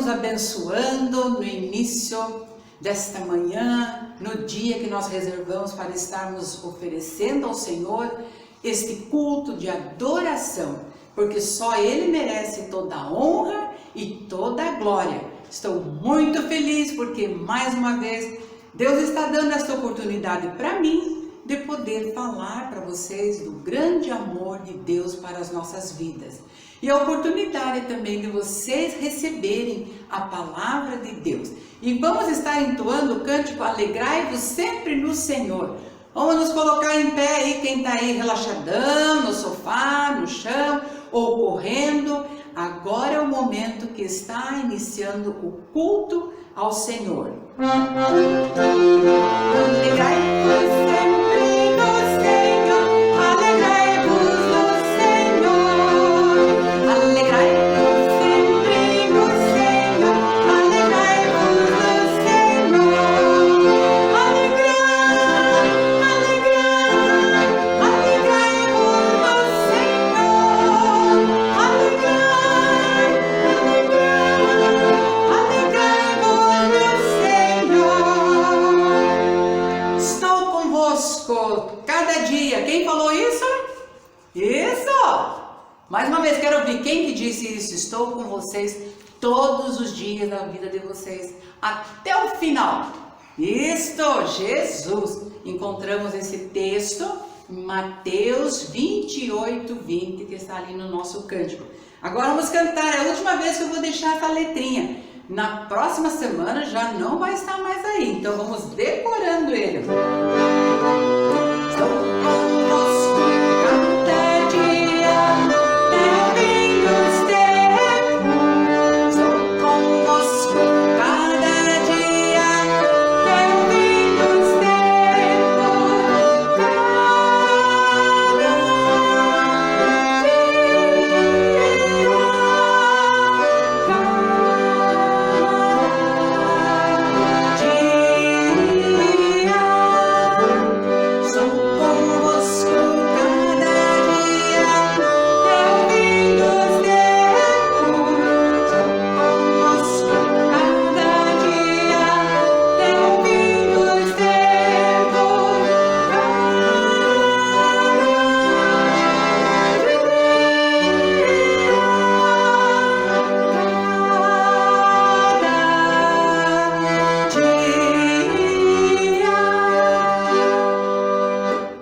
Abençoando no início desta manhã, no dia que nós reservamos para estarmos oferecendo ao Senhor este culto de adoração, porque só Ele merece toda a honra e toda a glória. Estou muito feliz porque mais uma vez Deus está dando esta oportunidade para mim de poder falar para vocês do grande amor de Deus para as nossas vidas. E a oportunidade também de vocês receberem a palavra de Deus. E vamos estar entoando o cântico Alegrai-vos sempre no Senhor. Vamos nos colocar em pé aí, quem está aí relaxadão, no sofá, no chão ou correndo. Agora é o momento que está iniciando o culto ao Senhor. Alegrai-vos sempre no Senhor. Alegrai-vos no Senhor. Alegrai-vos sempre no Senhor. Alegrai-vos no Senhor. Alegrai-vos no Senhor. Estou convosco cada dia. Quem falou isso? Isso! Mais uma vez, quero ouvir quem que disse isso. Estou com vocês todos os dias da vida de vocês, até o final. Isto, Jesus. Encontramos esse texto em Mateus 28:20, que está ali no nosso cântico. Agora vamos cantar, é a última vez que eu vou deixar essa letrinha. Na próxima semana já não vai estar mais aí, então vamos decorando ele. Estou convosco cada dia, até o fim dos tempos. Estou convosco cada dia, até o fim dos tempos. Sou convosco cada dia, até o fim dos tempos. Sou convosco cada dia, até o fim dos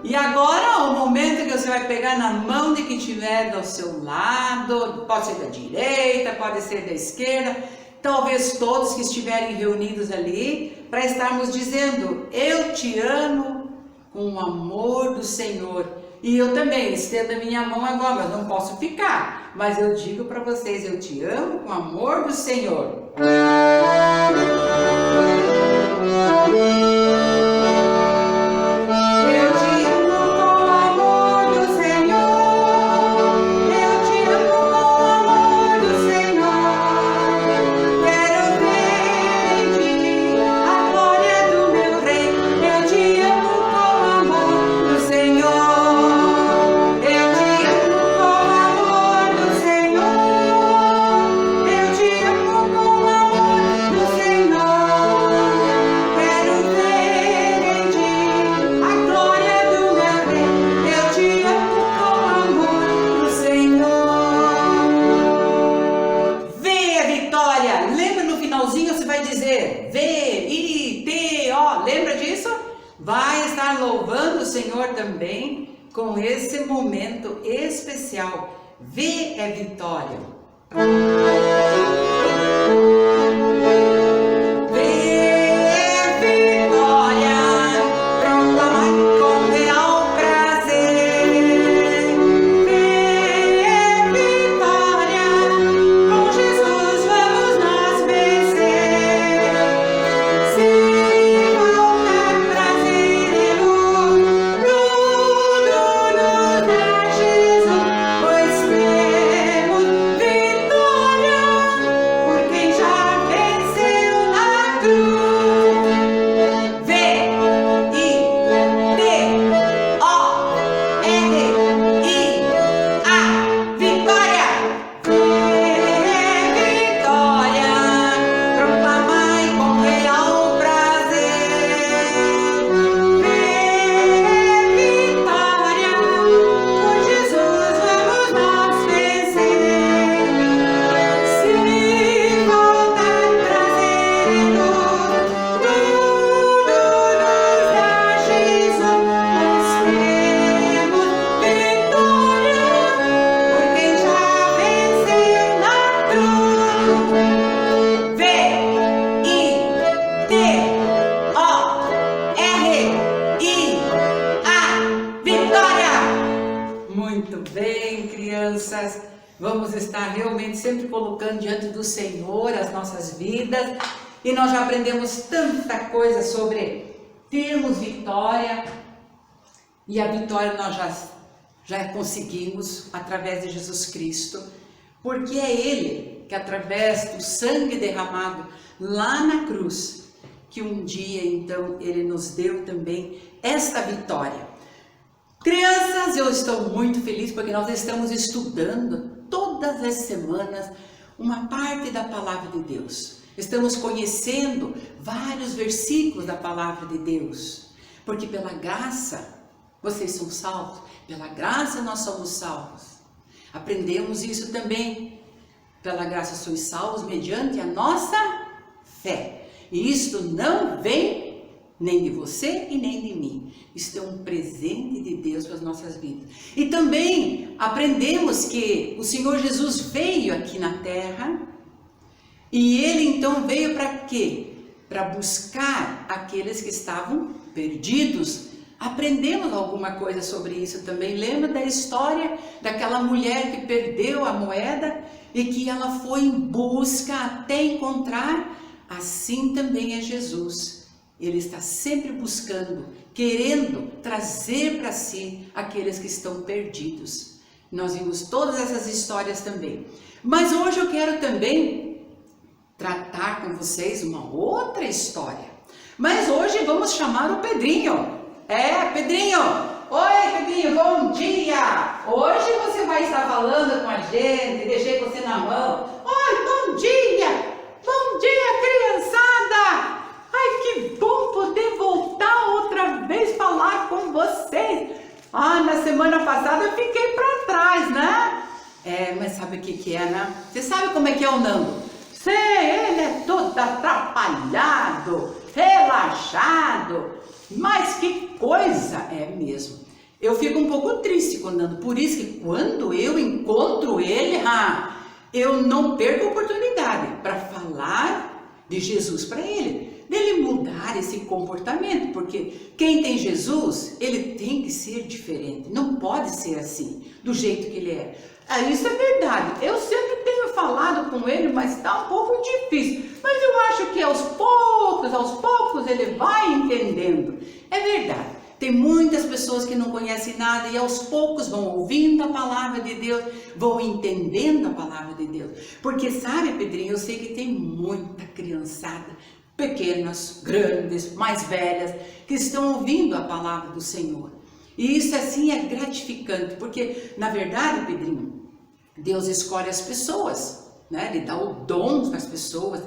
E agora o momento que você vai pegar na mão de quem estiver do seu lado, pode ser da direita, pode ser da esquerda, talvez todos que estiverem reunidos ali, para estarmos dizendo, eu te amo com o amor do Senhor. E eu também estendo a minha mão agora, mas não posso ficar, mas eu digo para vocês, eu te amo com o amor do Senhor. Eu te amo com o amor do Senhor. Eu te amo com o amor do Senhor. Quero ver em ti a glória do meu Rei. Eu te amo com o amor do Senhor. Eu te amo com o amor do Senhor. Eu te amo com o amor do Senhor. Quero ver em ti a glória do meu Rei. Eu te amo com o amor do Senhor. Vê a vitória. Lembra no finalzinho você vai dizer V-I-T-O. Lembra disso? Vai estar louvando o Senhor também com esse momento especial. V é vitória. V é vitória, proclamai com real prazer. V é vitória, com Jesus vamos Vitória! Muito bem, crianças. Vamos estar realmente sempre colocando diante do Senhor as nossas vidas. E nós já aprendemos tanta coisa sobre termos vitória. E a vitória nós já conseguimos através de Jesus Cristo. Porque é Ele que, através do sangue derramado lá na cruz, que um dia então Ele nos deu também esta vitória. Crianças, eu estou muito feliz porque nós estamos estudando todas as semanas uma parte da Palavra de Deus. Estamos conhecendo vários versículos da Palavra de Deus, porque pela graça vocês são salvos, pela graça nós somos salvos. Aprendemos isso também, pela graça sois salvos mediante a nossa fé. E isto não vem nem de você e nem de mim. Isto é um presente de Deus para as nossas vidas. E também aprendemos que o Senhor Jesus veio aqui na terra. E Ele então veio para quê? Para buscar aqueles que estavam perdidos. Aprendemos alguma coisa sobre isso também. Lembra da história daquela mulher que perdeu a moeda e que ela foi em busca até encontrar? Assim também é Jesus. Ele está sempre buscando, querendo trazer para si aqueles que estão perdidos. Nós vimos todas essas histórias também. Mas hoje eu quero também tratar com vocês uma outra história. Mas hoje vamos chamar o Pedrinho. Pedrinho! Oi, Pedrinho, bom dia! Hoje você vai estar falando com a gente, deixei você na mão. Oi, bom dia! Bom dia, criançada! Ai, que bom poder voltar outra vez falar com vocês. Na semana passada eu fiquei para trás, né? Mas sabe o que é, né? Você sabe como é que é o Nando? Sei, ele é todo atrapalhado, relaxado. Mas que coisa é mesmo. Eu fico um pouco triste com o Nando. Por isso que quando eu encontro ele, eu não perco a oportunidade para falar de Jesus para ele. Dele mudar esse comportamento, porque quem tem Jesus, ele tem que ser diferente, não pode ser assim, do jeito que ele é. Isso é verdade, eu sempre tenho falado com ele, mas está um pouco difícil, mas eu acho que aos poucos ele vai entendendo. É verdade, tem muitas pessoas que não conhecem nada e aos poucos vão ouvindo a palavra de Deus, vão entendendo a palavra de Deus. Porque sabe, Pedrinho, eu sei que tem muita criançada, pequenas, grandes, mais velhas, que estão ouvindo a palavra do Senhor. E isso assim é gratificante, porque na verdade, Pedrinho, Deus escolhe as pessoas, né? Ele dá o dom para as pessoas,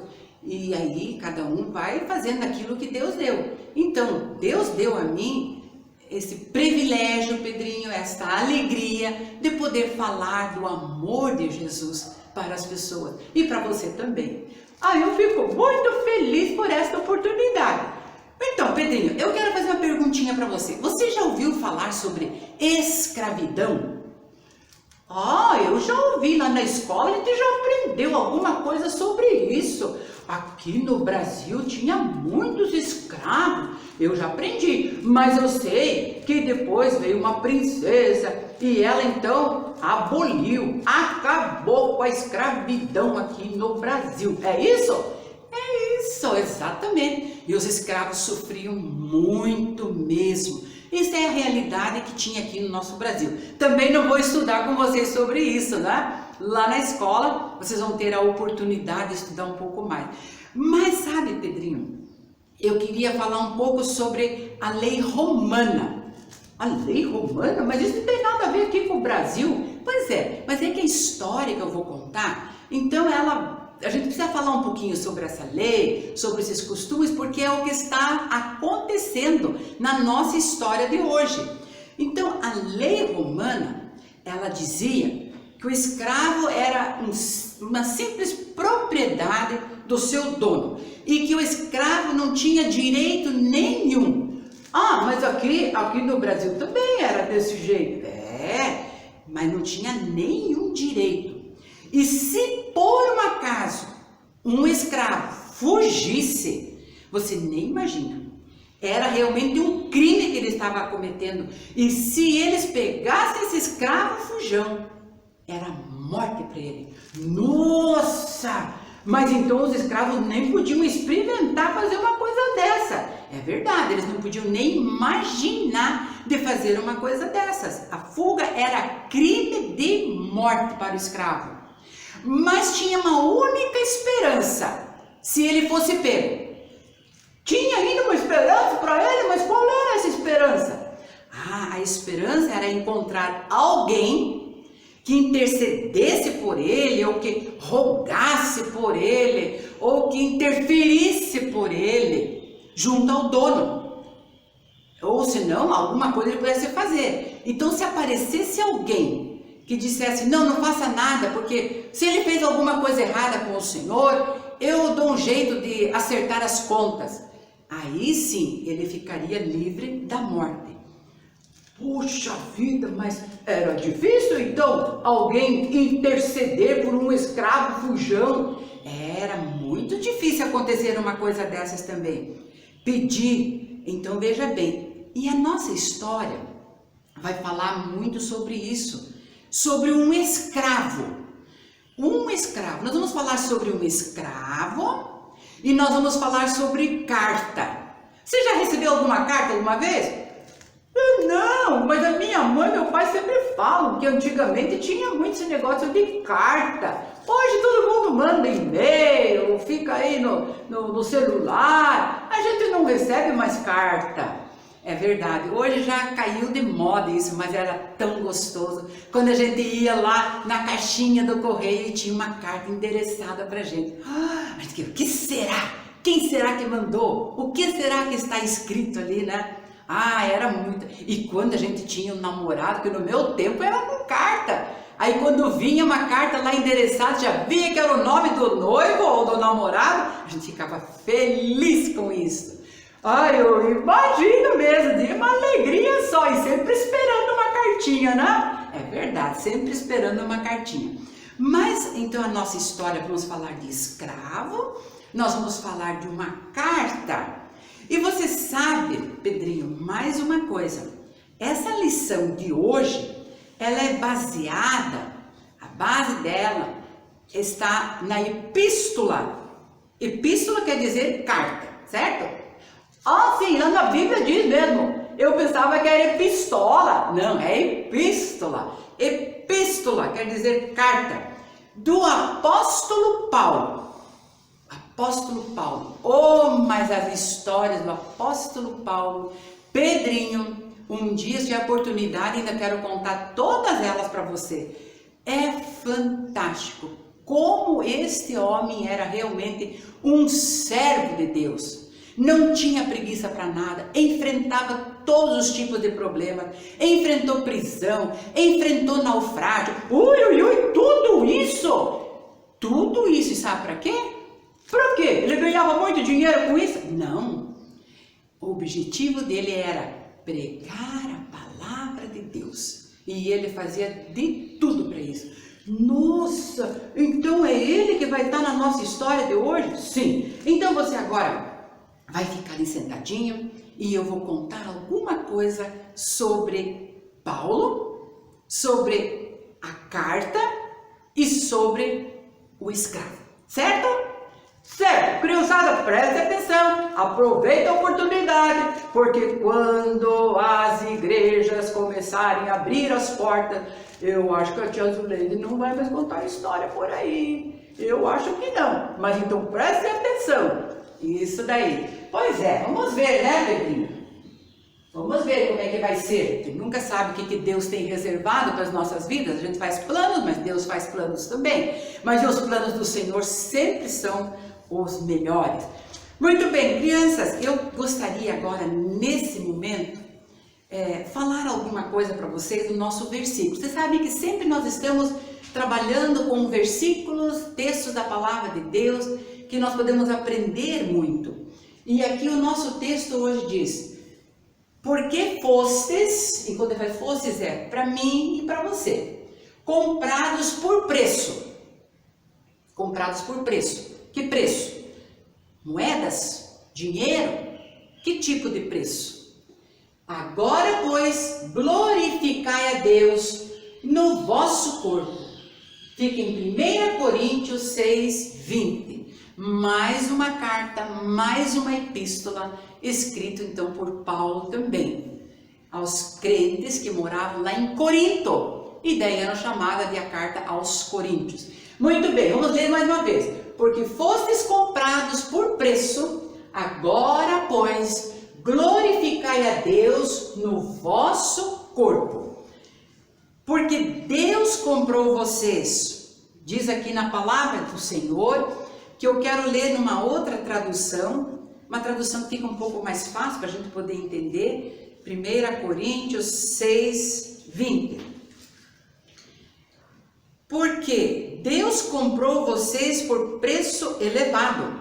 e aí cada um vai fazendo aquilo que Deus deu. Então, Deus deu a mim esse privilégio, Pedrinho, esta alegria de poder falar do amor de Jesus para as pessoas, e para você também. Eu fico muito feliz por esta oportunidade. Então, Pedrinho, eu quero fazer uma perguntinha para você. Você já ouviu falar sobre escravidão? Eu já ouvi lá na escola, a gente já aprendeu alguma coisa sobre isso. Aqui no Brasil tinha muitos escravos, eu já aprendi, mas eu sei que depois veio uma princesa e ela então aboliu, acabou com a escravidão aqui no Brasil. É isso? É isso, exatamente. E os escravos sofriam muito mesmo. Isso é a realidade que tinha aqui no nosso Brasil. Também não vou estudar com vocês sobre isso, né? Lá na escola vocês vão ter a oportunidade de estudar um pouco mais. Mas sabe, Pedrinho, eu queria falar um pouco sobre a lei romana. A lei romana? Mas isso não tem nada a ver aqui com o Brasil. Pois é, mas é que a história que eu vou contar, então a gente precisa falar um pouquinho sobre essa lei, sobre esses costumes, porque é o que está acontecendo na nossa história de hoje. Então, a lei romana, ela dizia que o escravo era uma simples propriedade do seu dono e que o escravo não tinha direito nenhum. Mas aqui no Brasil também era desse jeito. Mas não tinha nenhum direito. E se por um acaso um escravo fugisse, você nem imagina. Era realmente um crime que ele estava cometendo. E se eles pegassem esse escravo fujão, era morte para ele. Nossa! Mas então os escravos nem podiam experimentar fazer uma coisa dessa. É verdade, eles não podiam nem imaginar de fazer uma coisa dessas. A fuga era crime de morte para o escravo. Mas tinha uma única esperança, se ele fosse pego. Tinha ainda uma esperança para ele, mas qual era essa esperança? A esperança era encontrar alguém que intercedesse por ele, ou que rogasse por ele, ou que interferisse por ele, junto ao dono. Ou senão, alguma coisa ele pudesse fazer. Então, se aparecesse alguém que dissesse, não faça nada, porque se ele fez alguma coisa errada com o Senhor, eu dou um jeito de acertar as contas. Aí sim, ele ficaria livre da morte. Puxa vida, mas era difícil então alguém interceder por um escravo fujão? Era muito difícil acontecer uma coisa dessas também. Pedir, então veja bem, e a nossa história vai falar muito sobre isso, sobre um escravo. Um escravo, nós vamos falar sobre um escravo e nós vamos falar sobre carta. Você já recebeu alguma carta alguma vez? Não, mas a minha mãe e meu pai sempre falam que antigamente tinha muito esse negócio de carta. Hoje todo mundo manda e-mail, fica aí no celular. A gente não recebe mais carta. É verdade, hoje já caiu de moda isso, mas era tão gostoso. Quando a gente ia lá na caixinha do correio e tinha uma carta endereçada pra gente. O que será? Quem será que mandou? O que será que está escrito ali, né? Era muito. E quando a gente tinha um namorado, que no meu tempo era com carta. Aí quando vinha uma carta lá endereçada, já via que era o nome do noivo ou do namorado, a gente ficava feliz com isso. Eu imagino mesmo, de uma alegria só, e sempre esperando uma cartinha, né? É verdade, sempre esperando uma cartinha. Mas, então, a nossa história, vamos falar de escravo, nós vamos falar de uma carta. E você sabe, Pedrinho, mais uma coisa, essa lição de hoje, ela é baseada, a base dela está na epístola. Epístola quer dizer carta, certo? Sim, lá na Bíblia diz mesmo. Eu pensava que era epistola. Não, é epístola. Epístola quer dizer carta. Do apóstolo Paulo. Apóstolo Paulo. Mas as histórias do apóstolo Paulo, Pedrinho, um dia se tiver oportunidade, ainda quero contar todas elas para você. É fantástico como este homem era realmente um servo de Deus. Não tinha preguiça para nada, enfrentava todos os tipos de problemas, enfrentou prisão, enfrentou naufrágio, tudo isso, e sabe para quê? Para quê? Ele ganhava muito dinheiro com isso? Não, o objetivo dele era pregar a palavra de Deus, e ele fazia de tudo para isso. Nossa, então é ele que vai estar na nossa história de hoje? Sim, então você agora vai ficar ali sentadinho e eu vou contar alguma coisa sobre Paulo, sobre a carta e sobre o escravo, certo? Certo, criançada, preste atenção, aproveita a oportunidade, porque quando as igrejas começarem a abrir as portas, eu acho que a tia Zuleide não vai mais contar história por aí, eu acho que não, mas então preste atenção. Isso daí. Pois é, vamos ver, né, Pedrinho? Vamos ver como é que vai ser. A gente nunca sabe o que Deus tem reservado para as nossas vidas. A gente faz planos, mas Deus faz planos também. Mas os planos do Senhor sempre são os melhores. Muito bem, crianças, eu gostaria agora, nesse momento, falar alguma coisa para vocês do nosso versículo. Vocês sabem que sempre nós estamos trabalhando com versículos, textos da palavra de Deus, que nós podemos aprender muito. E aqui o nosso texto hoje diz: porque fostes, enquanto ele faz fostes é para mim e para você, comprados por preço. Comprados por preço. O Que preço? Moedas? Dinheiro? Que tipo de preço? Agora, pois, glorificai a Deus no vosso corpo. Fica em 1 Coríntios 6, 20. Mais uma carta, mais uma epístola, escrito então por Paulo também, aos crentes que moravam lá em Corinto. E daí era chamada de a carta aos Coríntios. Muito bem, vamos ler mais uma vez. Porque fostes comprados por preço, agora, pois, glorificai a Deus no vosso corpo. Porque Deus comprou vocês. Diz aqui na palavra do Senhor, que eu quero ler numa outra tradução, uma tradução que fica um pouco mais fácil para a gente poder entender. 1 Coríntios 6, 20. Porque Deus comprou vocês por preço elevado.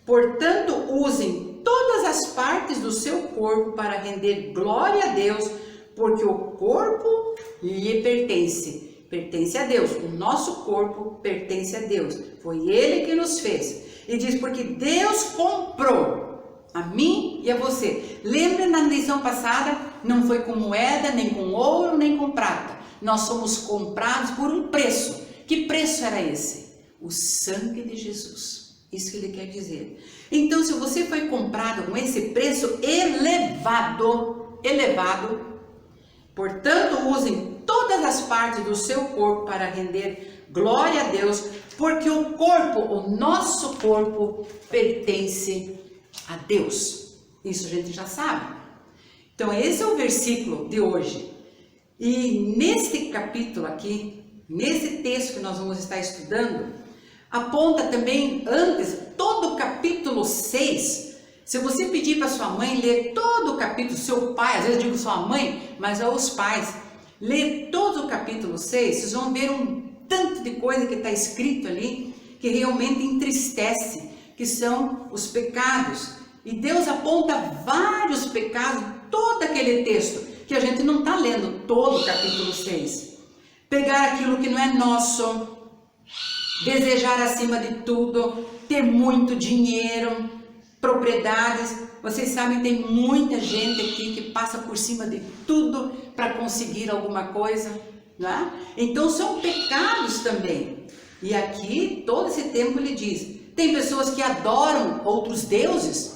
Portanto, usem todas as partes do seu corpo para render glória a Deus, porque o corpo lhe pertence. Pertence a Deus. O nosso corpo pertence a Deus. Foi Ele que nos fez. E diz, porque Deus comprou a mim e a você. Lembra na lição passada? Não foi com moeda, nem com ouro, nem com prata. Nós somos comprados por um preço. Que preço era esse? O sangue de Jesus. Isso que ele quer dizer. Então, se você foi comprado com esse preço elevado, portanto, usem todas as partes do seu corpo para render glória a Deus, porque o corpo, o nosso corpo, pertence a Deus. Isso a gente já sabe. Então, esse é o versículo de hoje. E neste capítulo aqui, nesse texto que nós vamos estar estudando, aponta também antes, todo o capítulo 6. Se você pedir para sua mãe ler todo o capítulo, seu pai, às vezes eu digo sua mãe, mas aos pais, ler todo o capítulo 6, vocês vão ver um tanto de coisa que está escrito ali, que realmente entristece, que são os pecados. E Deus aponta vários pecados, todo aquele texto, que a gente não está lendo todo o capítulo 6. Pegar aquilo que não é nosso, desejar acima de tudo, ter muito dinheiro, propriedades. Vocês sabem, tem muita gente aqui que passa por cima de tudo para conseguir alguma coisa, não é? Então são pecados também. E aqui, todo esse tempo ele diz, tem pessoas que adoram outros deuses,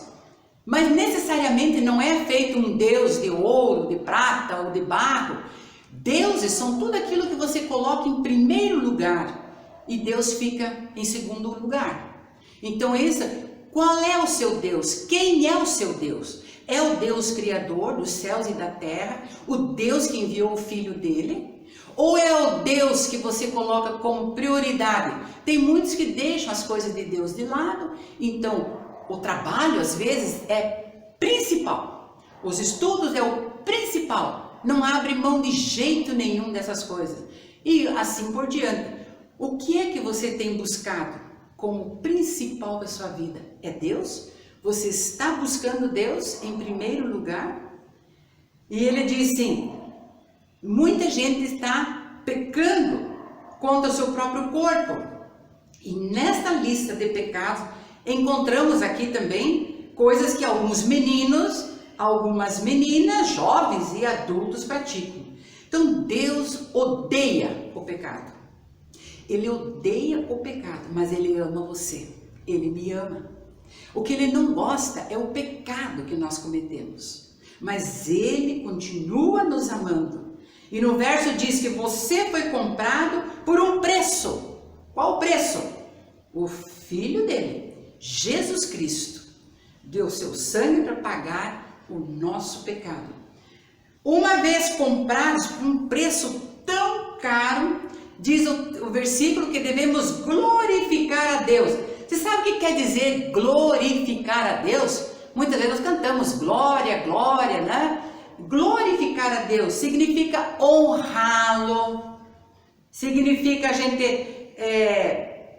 mas necessariamente não é feito um Deus de ouro, de prata ou de barro. Deuses são tudo aquilo que você coloca em primeiro lugar e Deus fica em segundo lugar. Então qual é o seu Deus? Quem é o seu Deus? É o Deus criador dos céus e da terra, o Deus que enviou o Filho dele? Ou é o Deus que você coloca como prioridade? Tem muitos que deixam as coisas de Deus de lado, então o trabalho às vezes é principal, os estudos é o principal, não abre mão de jeito nenhum dessas coisas e assim por diante. O que é que você tem buscado como principal da sua vida? É Deus? Você está buscando Deus em primeiro lugar? E ele diz assim, muita gente está pecando contra o seu próprio corpo. E nesta lista de pecados, encontramos aqui também coisas que alguns meninos, algumas meninas, jovens e adultos praticam. Então Deus odeia o pecado. Ele odeia o pecado, mas Ele ama você. Ele me ama. O que Ele não gosta é o pecado que nós cometemos. Mas Ele continua nos amando. E no verso diz que você foi comprado por um preço. Qual preço? O Filho dele, Jesus Cristo, deu seu sangue para pagar o nosso pecado. Uma vez comprados por um preço tão caro, diz o versículo que devemos glorificar a Deus. Você sabe o que quer dizer glorificar a Deus? Muitas vezes nós cantamos glória, glória, né? Glorificar a Deus significa honrá-lo, significa a gente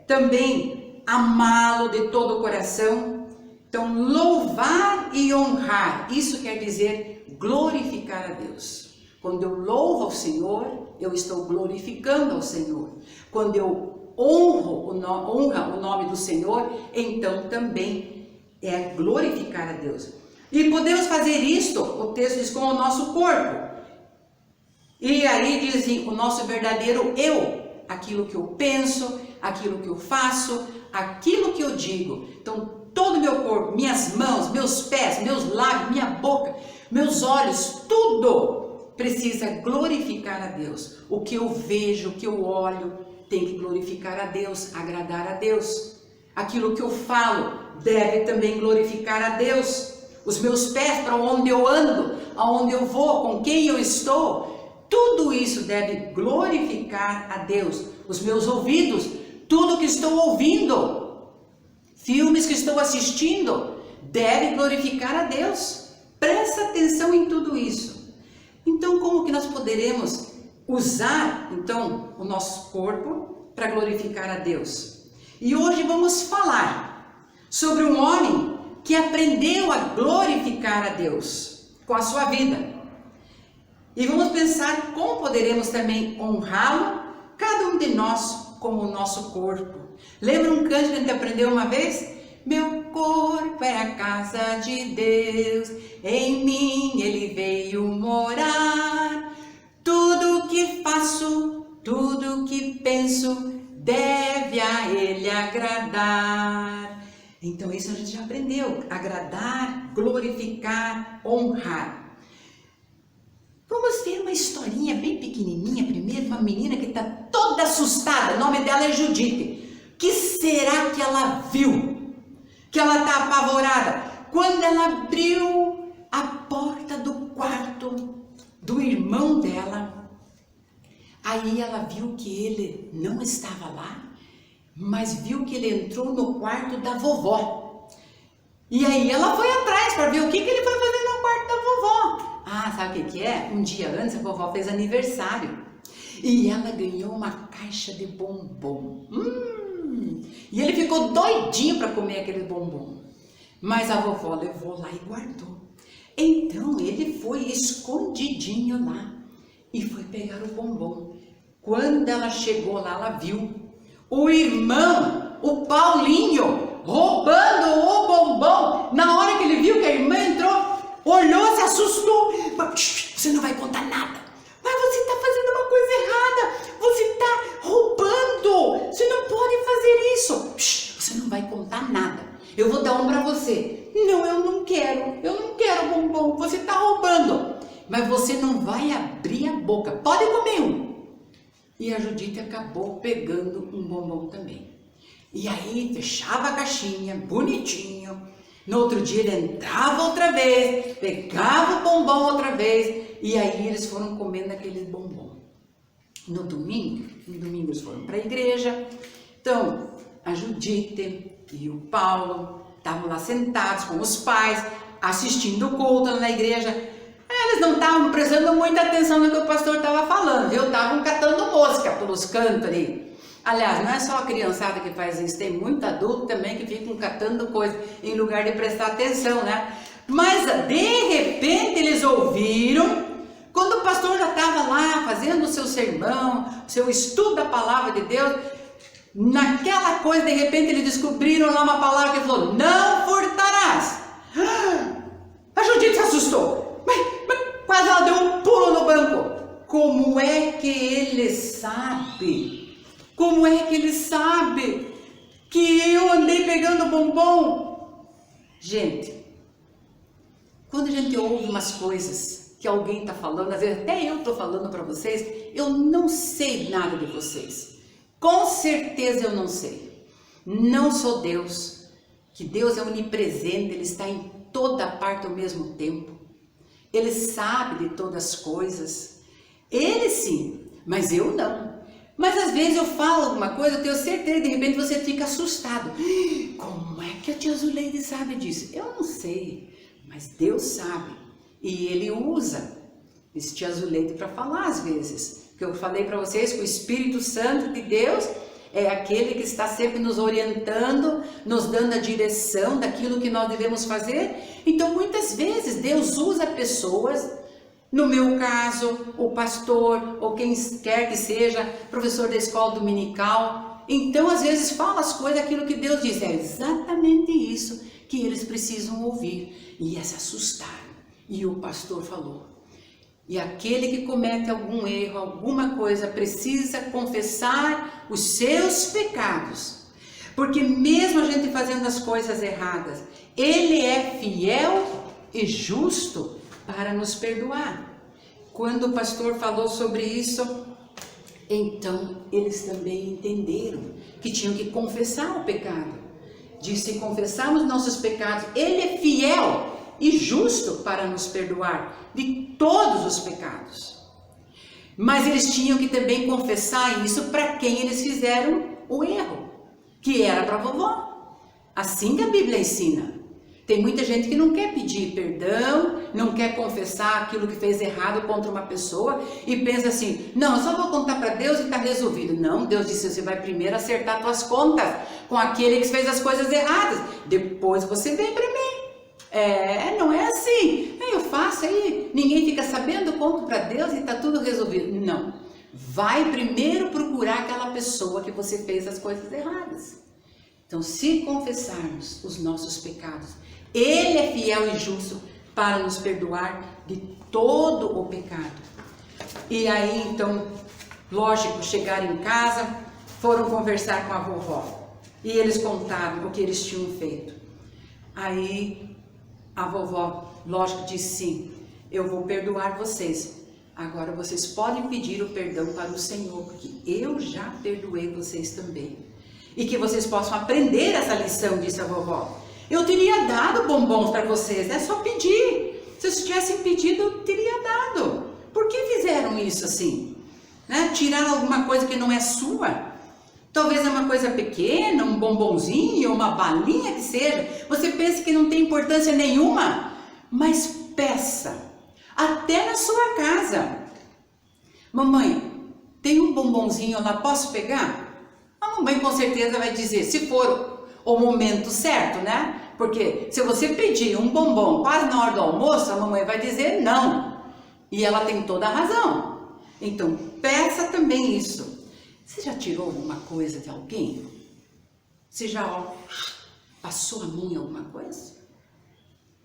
também amá-lo de todo o coração. Então, louvar e honrar, isso quer dizer glorificar a Deus. Quando eu louvo ao Senhor, eu estou glorificando ao Senhor. Quando eu honra o nome do Senhor, então também é glorificar a Deus. E podemos fazer isto, o texto diz, com o nosso corpo. E aí diz assim, o nosso verdadeiro eu, aquilo que eu penso, aquilo que eu faço, aquilo que eu digo. Então, todo o meu corpo, minhas mãos, meus pés, meus lábios, minha boca, meus olhos, tudo precisa glorificar a Deus. O que eu vejo, o que eu olho, tem que glorificar a Deus, agradar a Deus. Aquilo que eu falo deve também glorificar a Deus. Os meus pés, para onde eu ando, aonde eu vou, com quem eu estou, tudo isso deve glorificar a Deus. Os meus ouvidos, tudo que estou ouvindo, filmes que estou assistindo, deve glorificar a Deus. Presta atenção em tudo isso. Então, como que nós poderemos usar, então, o nosso corpo para glorificar a Deus? E hoje vamos falar sobre um homem que aprendeu a glorificar a Deus com a sua vida. E vamos pensar como poderemos também honrá-lo, cada um de nós, como o nosso corpo. Lembra um canto que a gente aprendeu uma vez? Meu corpo é a casa de Deus, em mim ele veio morar. Tudo que faço, tudo que penso, deve a ele agradar. Então isso a gente já aprendeu, agradar, glorificar, honrar. Vamos ver uma historinha bem pequenininha primeiro, uma menina que está toda assustada, o nome dela é Judite. O que será que ela viu? Que ela está apavorada. Quando ela abriu a porta do quarto do irmão dela, aí ela viu que ele não estava lá, mas viu que ele entrou no quarto da vovó. E aí ela foi atrás para ver o que ele foi fazer no quarto da vovó. Ah, sabe o que é? Um dia antes a vovó fez aniversário e ela ganhou uma caixa de bombom. E ele ficou doidinho para comer aquele bombom. Mas a vovó levou lá e guardou. Então ele foi escondidinho lá e foi pegar o bombom. Quando ela chegou lá, ela viu o irmão, o Paulinho, roubando o bombom. Na hora que ele viu que a irmã entrou, olhou, se assustou. Você não vai contar nada. Mas você está fazendo uma coisa errada. Você está roubando. Você não pode fazer isso. Você não vai contar nada. Eu vou dar um para você. Não, eu não quero. Eu não quero bombom. Você está roubando. Mas você não vai abrir a boca. Pode comer um. E a Judite acabou pegando um bombom também. E aí fechava a caixinha, bonitinho. No outro dia ele entrava outra vez, pegava o bombom outra vez, e aí eles foram comendo aquele bombom. No domingo eles foram para a igreja. Então, a Judite e o Paulo estavam lá sentados com os pais, assistindo o culto na igreja. Eles não estavam prestando muita atenção no que o pastor estava falando, viu? Estavam catando mosca pelos cantos ali. Aliás, não é só a criançada que faz isso, tem muito adulto também que ficam catando coisa em lugar de prestar atenção, né? Mas de repente eles ouviram, quando o pastor já estava lá fazendo o seu sermão, o seu estudo da palavra de Deus, naquela coisa, de repente eles descobriram lá uma palavra que falou: não furtarás. A Judite se assustou, mas quase ela deu um pulo no banco. Como é que ele sabe? Como é que ele sabe que eu andei pegando bombom? Gente, quando a gente ouve umas coisas que alguém está falando, às vezes até eu estou falando para vocês, eu não sei nada de vocês. Com certeza eu não sei. Não sou Deus, que Deus é onipresente, Ele está em toda parte ao mesmo tempo. Ele sabe de todas as coisas. Ele sim, mas eu não. Mas às vezes eu falo alguma coisa, eu tenho certeza, de repente você fica assustado. Como é que a tia Zuleide sabe disso? Eu não sei, mas Deus sabe. E Ele usa esse tia Zuleide para falar às vezes. Que eu falei para vocês que o Espírito Santo de Deus é aquele que está sempre nos orientando, nos dando a direção daquilo que nós devemos fazer. Então muitas vezes Deus usa pessoas. No meu caso, o pastor, ou quem quer que seja, professor da escola dominical, Então, às vezes, fala as coisas, aquilo que Deus diz. É exatamente isso que eles precisam ouvir. E se assustaram. E o pastor falou. E aquele que comete algum erro, alguma coisa, precisa confessar os seus pecados. Porque mesmo a gente fazendo as coisas erradas, Ele é fiel e justo para nos perdoar. Quando o pastor falou sobre isso, então eles também entenderam que tinham que confessar o pecado. Disse: confessarmos nossos pecados, Ele é fiel e justo para nos perdoar de todos os pecados. Mas eles tinham que também confessar isso para quem eles fizeram o erro, que era para a vovó. Assim que a Bíblia ensina. Tem muita gente que não quer pedir perdão, não quer confessar aquilo que fez errado contra uma pessoa e pensa assim: não, eu só vou contar para Deus e está resolvido. Não, Deus disse: você vai primeiro acertar suas contas com aquele que fez as coisas erradas, depois você vem para mim. Não é assim. Eu faço aí, ninguém fica sabendo, conto para Deus e está tudo resolvido. Não, vai primeiro procurar aquela pessoa que você fez as coisas erradas. Então, se confessarmos os nossos pecados, Ele é fiel e justo para nos perdoar de todo o pecado. E aí, então, lógico, chegaram em casa, foram conversar com a vovó. E eles contaram o que eles tinham feito. Aí, a vovó, lógico, disse: sim, eu vou perdoar vocês. Agora vocês podem pedir o perdão para o Senhor, porque eu já perdoei vocês também. E que vocês possam aprender essa lição, disse a vovó. Eu teria dado bombons para vocês, é só pedir. Se vocês tivessem pedido, eu teria dado. Por que fizeram isso assim? Né? Tiraram alguma coisa que não é sua? Talvez é uma coisa pequena, um bombonzinho, uma balinha que seja. Você pensa que não tem importância nenhuma, mas peça. Até na sua casa. Mamãe, tem um bombonzinho lá, posso pegar? A mamãe com certeza vai dizer, se for o momento certo, né? Porque se você pedir um bombom quase na hora do almoço, a mamãe vai dizer não. E ela tem toda a razão. Então, peça também isso. Você já tirou alguma coisa de alguém? Você já passou a mão em alguma coisa?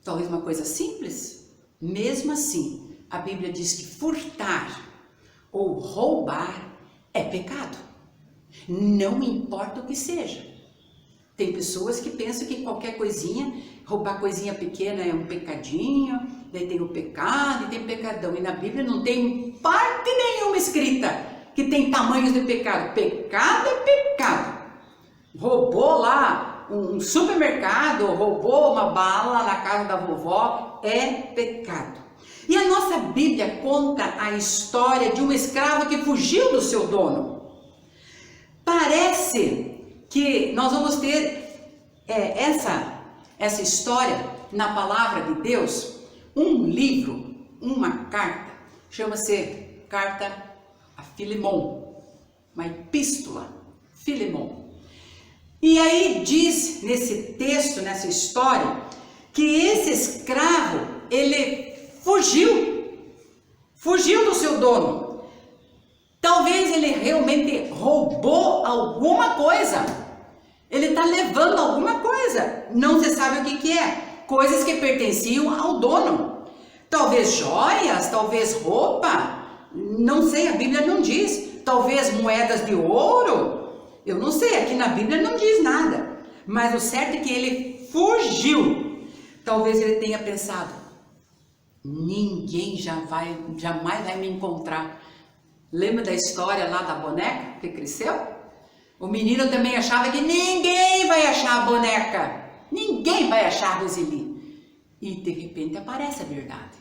Talvez uma coisa simples? Mesmo assim, a Bíblia diz que furtar ou roubar é pecado. Não importa o que seja. Tem pessoas que pensam que qualquer coisinha, roubar coisinha pequena é um pecadinho, daí tem o pecado e tem pecadão. E na Bíblia não tem parte nenhuma escrita que tem tamanhos de pecado. Pecado é pecado. Roubou lá um supermercado, roubou uma bala na casa da vovó, é pecado. E a nossa Bíblia conta a história de um escravo que fugiu do seu dono. Parece que nós vamos ter essa história na palavra de Deus, um livro, uma carta, chama-se Carta a Filemon, uma epístola, Filemon. E aí diz nesse texto, nessa história, que esse escravo, ele fugiu do seu dono. Talvez ele realmente roubou alguma coisa. Ele está levando alguma coisa. Não se sabe o que é. Coisas que pertenciam ao dono. Talvez joias, talvez roupa. Não sei, a Bíblia não diz. Talvez moedas de ouro. Eu não sei, aqui na Bíblia não diz nada. Mas o certo é que ele fugiu. Talvez ele tenha pensado: ninguém jamais vai me encontrar. Lembra da história lá da boneca que cresceu? O menino também achava que ninguém vai achar a boneca. Ninguém vai achar a Roseli. E de repente aparece a verdade.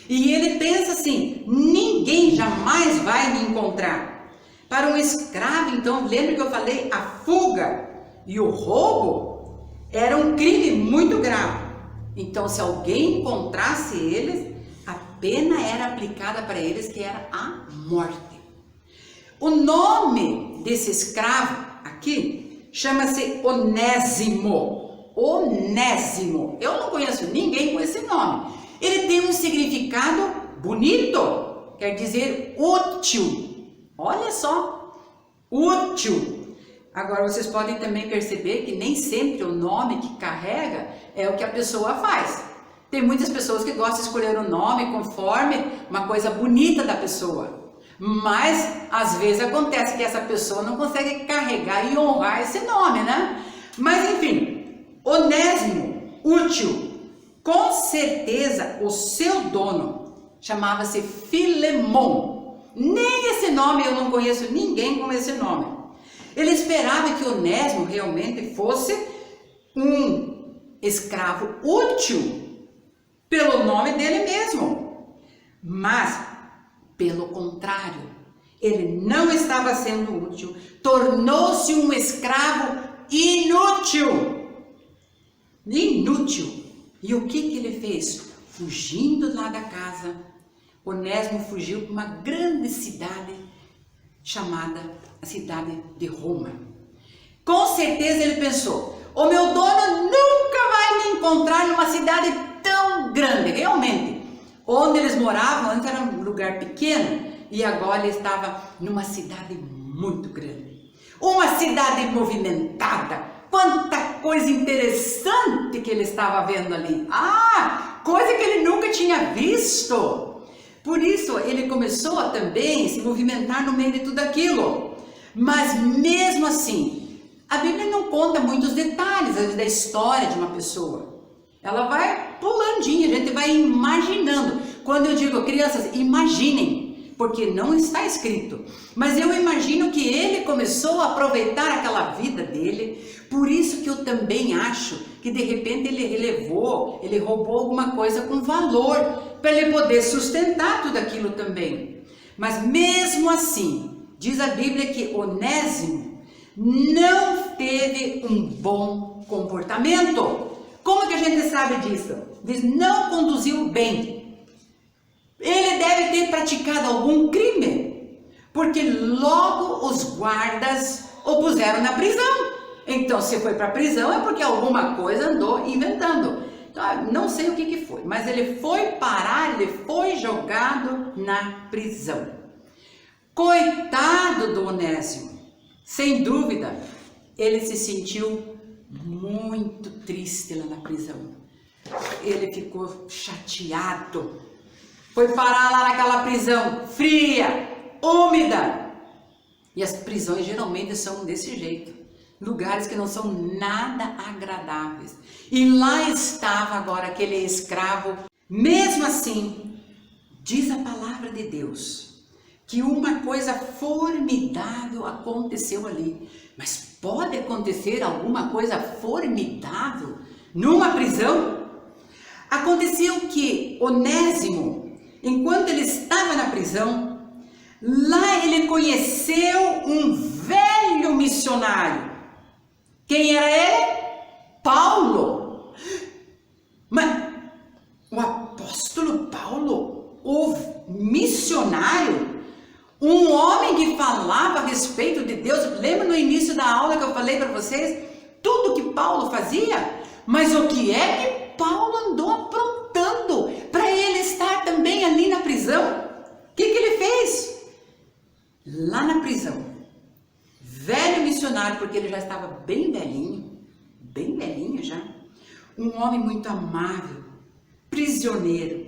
E ele pensa assim: ninguém jamais vai me encontrar. Para um escravo, então, lembra que eu falei? A fuga e o roubo era um crime muito grave. Então, se alguém encontrasse eles, a pena era aplicada para eles, que era a morte. O nome desse escravo aqui chama-se Onésimo. Onésimo. Eu não conheço ninguém com esse nome. Ele tem um significado bonito, quer dizer útil. Olha só, útil. Agora vocês podem também perceber que nem sempre o nome que carrega é o que a pessoa faz. Tem muitas pessoas que gostam de escolher o nome conforme uma coisa bonita da pessoa. Mas às vezes acontece que essa pessoa não consegue carregar e honrar esse nome, né? Mas enfim, Onésimo, útil, com certeza o seu dono chamava-se Filemon. Nem esse nome, eu não conheço ninguém com esse nome. Ele esperava que Onésimo realmente fosse um escravo útil, pelo nome dele mesmo. Mas, pelo contrário, ele não estava sendo útil, tornou-se um escravo inútil. Inútil. E o que ele fez? Fugindo lá da casa, Onésimo fugiu para uma grande cidade chamada a cidade de Roma. Com certeza ele pensou, o meu dono nunca vai me encontrar numa cidade tão grande. Realmente, onde eles moravam antes era um lugar pequeno e agora ele estava numa cidade muito grande. Uma cidade movimentada. Quanta coisa interessante que ele estava vendo ali. Coisa que ele nunca tinha visto. Por isso ele começou a também se movimentar no meio de tudo aquilo. Mas mesmo assim, a Bíblia não conta muitos detalhes da história de uma pessoa. Ela vai pulandinho, a gente vai imaginando. Quando eu digo, crianças, imaginem, porque não está escrito. Mas eu imagino que ele começou a aproveitar aquela vida dele. Por isso que eu também acho que de repente ele roubou alguma coisa com valor, para ele poder sustentar tudo aquilo também. Mas mesmo assim, diz a Bíblia que Onésimo não teve um bom comportamento. Como que a gente sabe disso? Diz, não conduziu bem. Ele deve ter praticado algum crime, porque logo os guardas o puseram na prisão. Então, se foi para a prisão é porque alguma coisa andou inventando. Então, não sei o que foi, mas ele foi parar, ele foi jogado na prisão. Coitado do Onésimo, sem dúvida, ele se sentiu muito triste lá na prisão. Ele ficou chateado. Foi parar lá naquela prisão fria, úmida. E as prisões geralmente são desse jeito. Lugares que não são nada agradáveis. E lá estava agora aquele escravo. Mesmo assim, diz a palavra de Deus que uma coisa formidável aconteceu ali. Mas pode acontecer alguma coisa formidável numa prisão? Aconteceu que Onésimo, enquanto ele estava na prisão, lá ele conheceu um velho missionário. Quem era ele? Paulo. Mas o apóstolo Paulo, o missionário, um homem que falava a respeito de Deus. Lembra no início da aula que eu falei para vocês? Tudo que Paulo fazia. Mas o que é que Paulo andou aprontando para ele estar também ali na prisão? O que ele fez? Lá na prisão, velho missionário, porque ele já estava bem velhinho já, um homem muito amável, prisioneiro.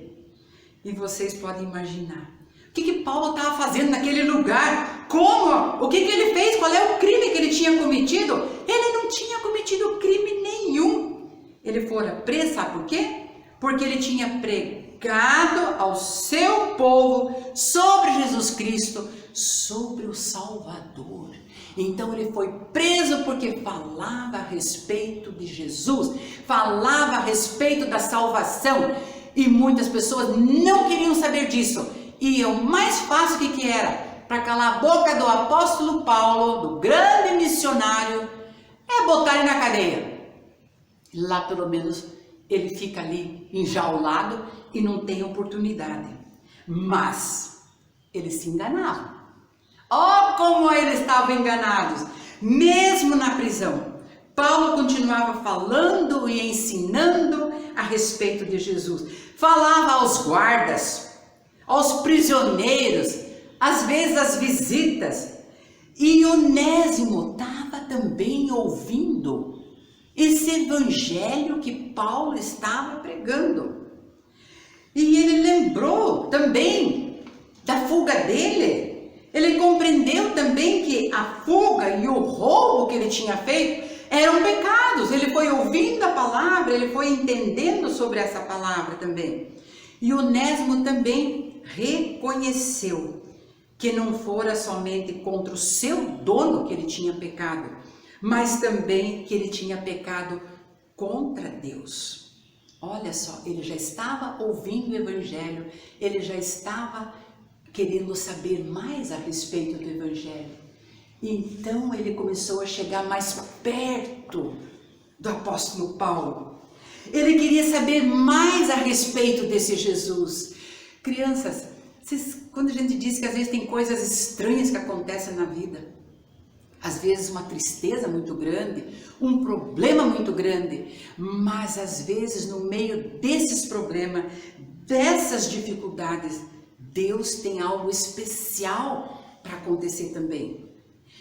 E vocês podem imaginar, o que Paulo estava fazendo naquele lugar? Como? O que ele fez? Qual é o crime que ele tinha cometido? Ele não tinha cometido crime nenhum. Ele fora preso, sabe por quê? Porque ele tinha pregado ao seu povo sobre Jesus Cristo, sobre o Salvador. Então ele foi preso porque falava a respeito de Jesus, falava a respeito da salvação, e muitas pessoas não queriam saber disso. E o mais fácil que era para calar a boca do apóstolo Paulo, do grande missionário, é botar ele na cadeia. Lá pelo menos ele fica ali enjaulado e não tem oportunidade. Mas eles se enganavam. Oh, como eles estavam enganados! Mesmo na prisão, Paulo continuava falando e ensinando a respeito de Jesus. Falava aos guardas, aos prisioneiros, às vezes às visitas. E Onésimo estava também ouvindo esse evangelho que Paulo estava pregando. E ele lembrou também da fuga dele. Ele compreendeu também que a fuga e o roubo que ele tinha feito eram pecados. Ele foi ouvindo a palavra, ele foi entendendo sobre essa palavra também. E Onésimo também reconheceu que não fora somente contra o seu dono que ele tinha pecado, mas também que ele tinha pecado contra Deus. Olha só, ele já estava ouvindo o evangelho, ele já estava querendo saber mais a respeito do evangelho. Então ele começou a chegar mais perto do apóstolo Paulo. Ele queria saber mais a respeito desse Jesus. Crianças, quando a gente diz que às vezes tem coisas estranhas que acontecem na vida, às vezes uma tristeza muito grande, um problema muito grande, mas às vezes no meio desses problemas, dessas dificuldades, Deus tem algo especial para acontecer também.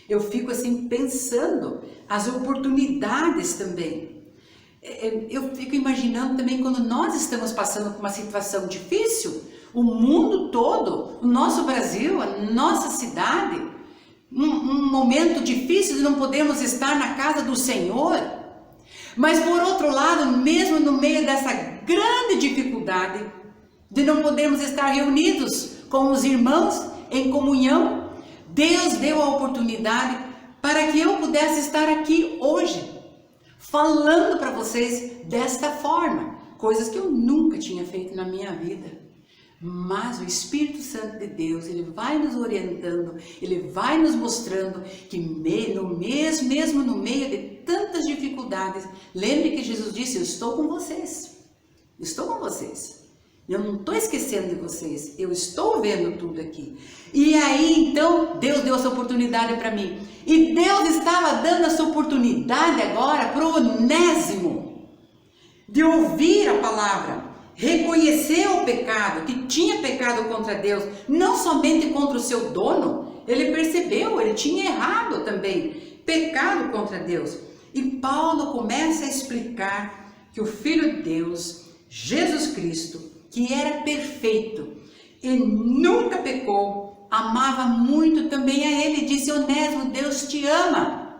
Eu fico assim pensando as oportunidades também. Eu fico imaginando também quando nós estamos passando por uma situação difícil, o mundo todo, o nosso Brasil, a nossa cidade, um momento difícil de não podermos estar na casa do Senhor. Mas por outro lado, mesmo no meio dessa grande dificuldade, de não podermos estar reunidos com os irmãos em comunhão, Deus deu a oportunidade para que eu pudesse estar aqui hoje, falando para vocês desta forma, coisas que eu nunca tinha feito na minha vida. Mas o Espírito Santo de Deus, ele vai nos orientando, ele vai nos mostrando que mesmo no meio de tantas dificuldades, lembre que Jesus disse, eu estou com vocês, eu não estou esquecendo de vocês, eu estou vendo tudo aqui. E aí então Deus deu essa oportunidade para mim, e Deus estava dando essa oportunidade agora para o Onésimo, de ouvir a palavra, reconhecer o pecado, que tinha pecado contra Deus, não somente contra o seu dono, ele percebeu, ele tinha errado também, pecado contra Deus. E Paulo começa a explicar que o Filho de Deus, Jesus Cristo, que era perfeito e nunca pecou, amava muito também a ele, disse Onésimo, Deus te ama,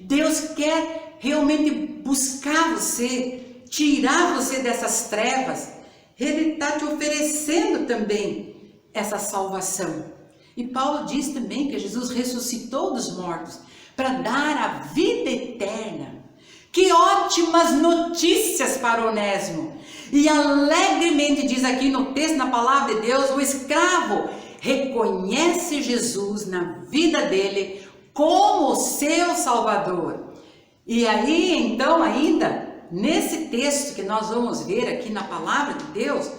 Deus quer realmente buscar você, tirar você dessas trevas, ele está te oferecendo também essa salvação. E Paulo diz também que Jesus ressuscitou dos mortos para dar a vida eterna. Que ótimas notícias para Onésimo! E alegremente diz aqui no texto, na palavra de Deus, o escravo reconhece Jesus na vida dele como o seu Salvador. E aí então ainda, nesse texto que nós vamos ver aqui na palavra de Deus,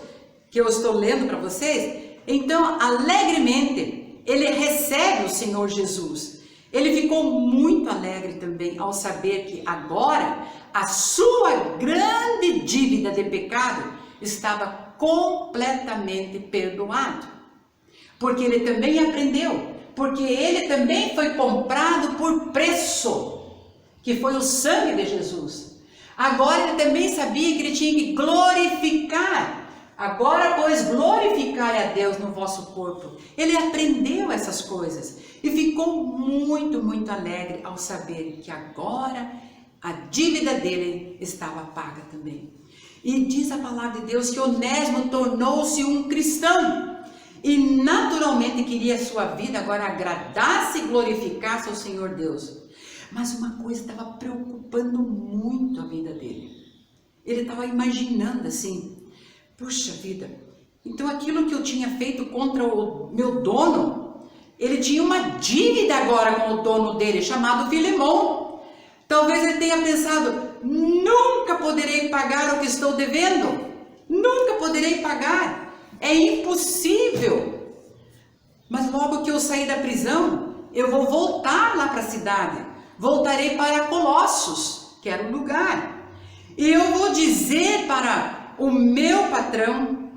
que eu estou lendo para vocês, então alegremente ele recebe o Senhor Jesus. Ele ficou muito alegre também ao saber que agora a sua grande dívida de pecado estava completamente perdoado. Porque ele também aprendeu, porque ele também foi comprado por preço, que foi o sangue de Jesus. Agora ele também sabia que ele tinha que glorificar. Agora, pois, glorificai a Deus no vosso corpo. Ele aprendeu essas coisas e ficou muito, muito alegre ao saber que agora a dívida dele estava paga também. E diz a palavra de Deus que Onésimo tornou-se um cristão e naturalmente queria a sua vida agora agradasse e glorificasse ao Senhor Deus. Mas uma coisa estava preocupando muito a vida dele. Ele estava imaginando assim, puxa vida, então aquilo que eu tinha feito contra o meu dono, ele tinha uma dívida agora com o dono dele, chamado Filemão. Talvez ele tenha pensado, nunca poderei pagar o que estou devendo, nunca poderei pagar, é impossível. Mas logo que eu sair da prisão, eu vou voltar lá para a cidade, voltarei para Colossos, que era o lugar, e eu vou dizer para o meu patrão,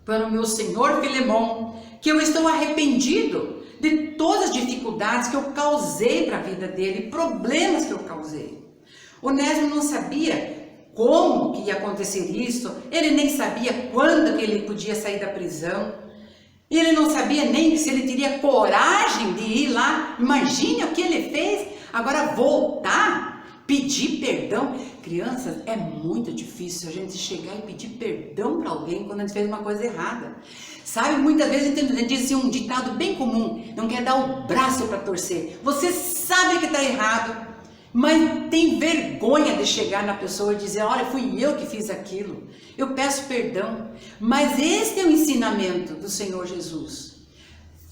para o meu senhor Filemão, que eu estou arrependido de todas as dificuldades que eu causei para a vida dele, problemas que eu causei. Onésimo não sabia como que ia acontecer isso, ele nem sabia quando que ele podia sair da prisão, ele não sabia nem se ele teria coragem de ir lá. Imagine o que ele fez, agora voltar, pedir perdão. Crianças, é muito difícil a gente chegar e pedir perdão para alguém quando a gente fez uma coisa errada. Sabe, muitas vezes a gente diz assim, um ditado bem comum, não quer dar o braço para torcer. Você sabe que está errado, mas tem vergonha de chegar na pessoa e dizer, olha, fui eu que fiz aquilo, eu peço perdão. Mas este é o ensinamento do Senhor Jesus.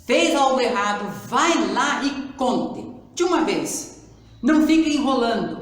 Fez algo errado, vai lá e conte, de uma vez, não fique enrolando.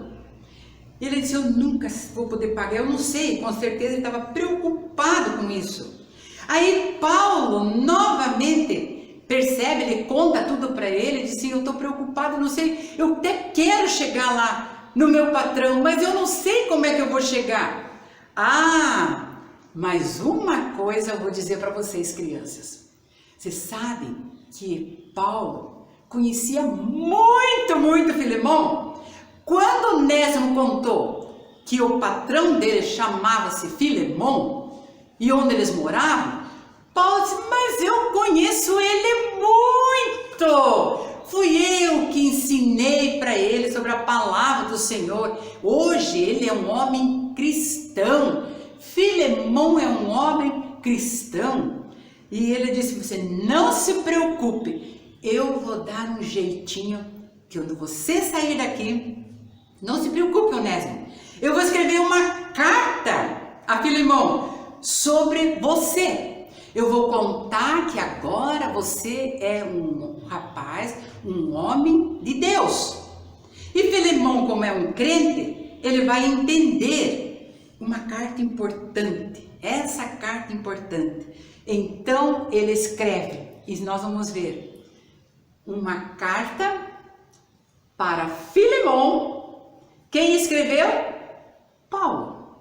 Ele disse, eu nunca vou poder pagar, eu não sei, com certeza ele estava preocupado com isso. Aí Paulo novamente percebe, ele conta tudo para ele, diz assim, eu estou preocupado, não sei, eu até quero chegar lá no meu patrão, mas eu não sei como é que eu vou chegar. Ah, mas uma coisa eu vou dizer para vocês, crianças. Vocês sabem que Paulo conhecia muito Filemão? Quando Onésimo contou que o patrão dele chamava-se Filemão e onde eles moravam, Paulo disse, mas eu conheço ele muito, fui eu que ensinei para ele sobre a palavra do Senhor, hoje ele é um homem cristão, Filemão é um homem cristão. E ele disse, você não se preocupe, eu vou dar um jeitinho, que quando você sair daqui, não se preocupe, Onésimo, eu vou escrever uma carta a Filemão sobre você. Eu vou contar que agora você é um rapaz, um homem de Deus. E Filemão, como é um crente, ele vai entender uma carta importante, essa carta importante. Então ele escreve, e nós vamos ver, uma carta para Filemão. Quem escreveu? Paulo.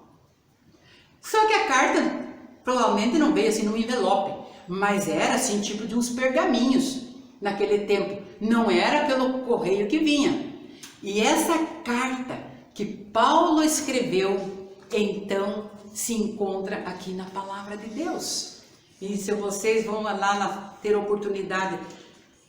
Só que a carta provavelmente não veio assim num envelope, mas era assim tipo de uns pergaminhos naquele tempo, não era pelo correio que vinha. E essa carta que Paulo escreveu, então se encontra aqui na palavra de Deus. E se vocês vão lá ter oportunidade,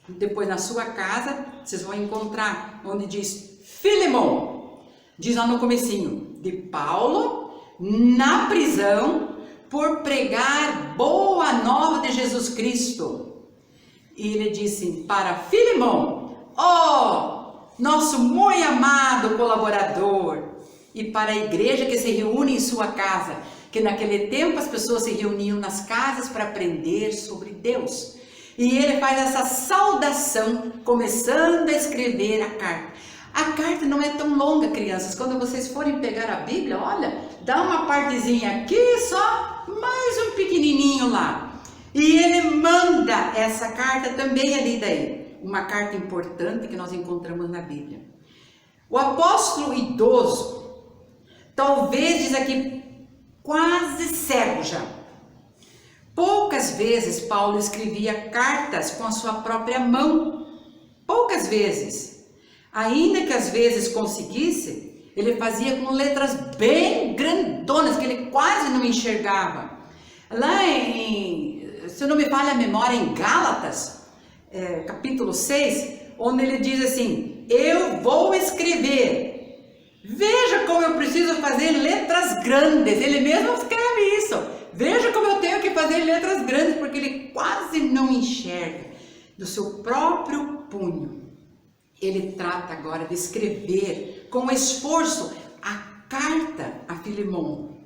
depois na sua casa, vocês vão encontrar onde diz Filemão, diz lá no comecinho, de Paulo, na prisão, por pregar boa nova de Jesus Cristo. E ele disse para Filemão, nosso muito amado colaborador, e para a igreja que se reúne em sua casa, que naquele tempo as pessoas se reuniam nas casas para aprender sobre Deus. E ele faz essa saudação, começando a escrever a carta. A carta não é tão longa, crianças. Quando vocês forem pegar a Bíblia, olha, dá uma partezinha aqui só, mais um pequenininho lá. E ele manda essa carta também ali daí. Uma carta importante que nós encontramos na Bíblia. O apóstolo idoso, talvez diz aqui, quase cego já. Poucas vezes Paulo escrevia cartas com a sua própria mão. Poucas vezes. Ainda que às vezes conseguisse, ele fazia com letras bem grandonas, que ele quase não enxergava. Lá se não me falha a memória, em Gálatas, capítulo 6, onde ele diz assim, eu vou escrever. Veja como eu preciso fazer letras grandes. Ele mesmo escreve isso. Veja como eu tenho que fazer letras grandes, porque ele quase não enxerga. Do seu próprio punho, ele trata agora de escrever com esforço a carta a Filemão.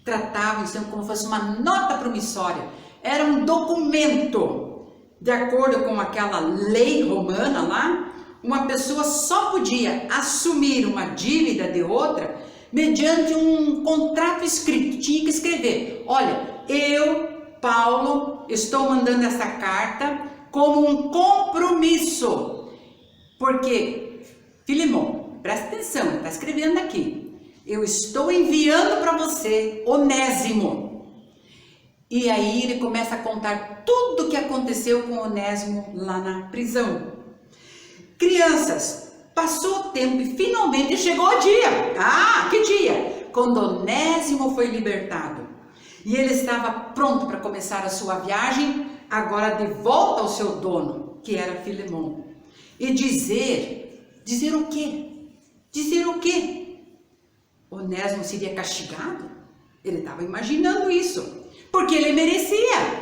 Tratava isso como se fosse uma nota promissória. Era um documento. De acordo com aquela lei romana lá, uma pessoa só podia assumir uma dívida de outra mediante um contrato escrito. Tinha que escrever, olha, eu, Paulo, estou mandando essa carta como um compromisso. Porque, Filemão, presta atenção, ele está escrevendo aqui. Eu estou enviando para você, Onésimo. E aí ele começa a contar tudo o que aconteceu com Onésimo lá na prisão. Crianças, passou o tempo e finalmente chegou o dia. Ah, que dia? Quando Onésimo foi libertado. E ele estava pronto para começar a sua viagem, agora de volta ao seu dono, que era Filemão. E dizer o quê? Dizer o quê? Onésimo seria castigado? Ele estava imaginando isso, porque ele merecia.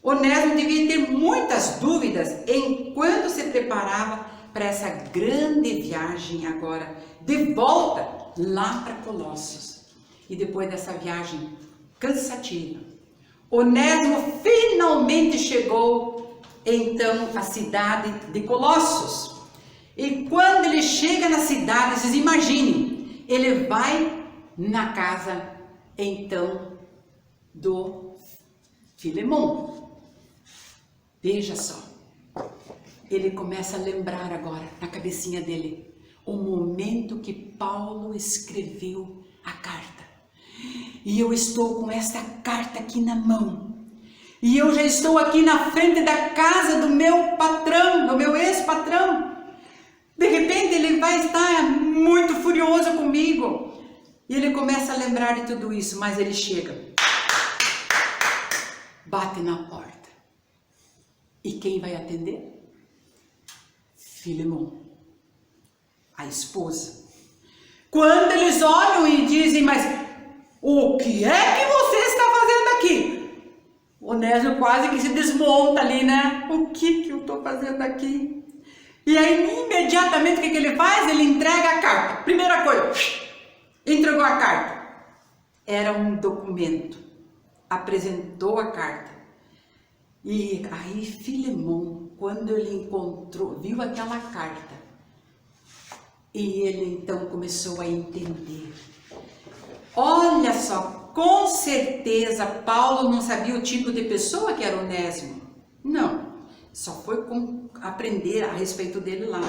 Onésimo devia ter muitas dúvidas enquanto se preparava para essa grande viagem agora, de volta lá para Colossos. E depois dessa viagem cansativa, Onésimo finalmente chegou então à cidade de Colossos. E quando ele chega na cidade, vocês imaginem, ele vai na casa então do Filemão. Veja só, ele começa a lembrar agora na cabecinha dele o momento que Paulo escreveu a carta. E eu estou com esta carta aqui na mão. E eu já estou aqui na frente da casa do meu patrão, do meu ex-patrão. De repente ele vai estar muito furioso comigo. E ele começa a lembrar de tudo isso, mas ele chega, bate na porta. E quem vai atender? Filemão, a esposa. Quando eles olham e dizem, mas o que é que você está fazendo aqui? Onésimo quase que se desmonta ali, né? O que eu estou fazendo aqui? E aí, imediatamente, o que ele faz? Ele entrega a carta. Primeira coisa, entregou a carta. Era um documento. Apresentou a carta. E aí, Filemão, quando ele viu aquela carta, e ele então começou a entender. Olha só, com certeza Paulo não sabia o tipo de pessoa que era Onésimo. Não, só foi aprender a respeito dele lá.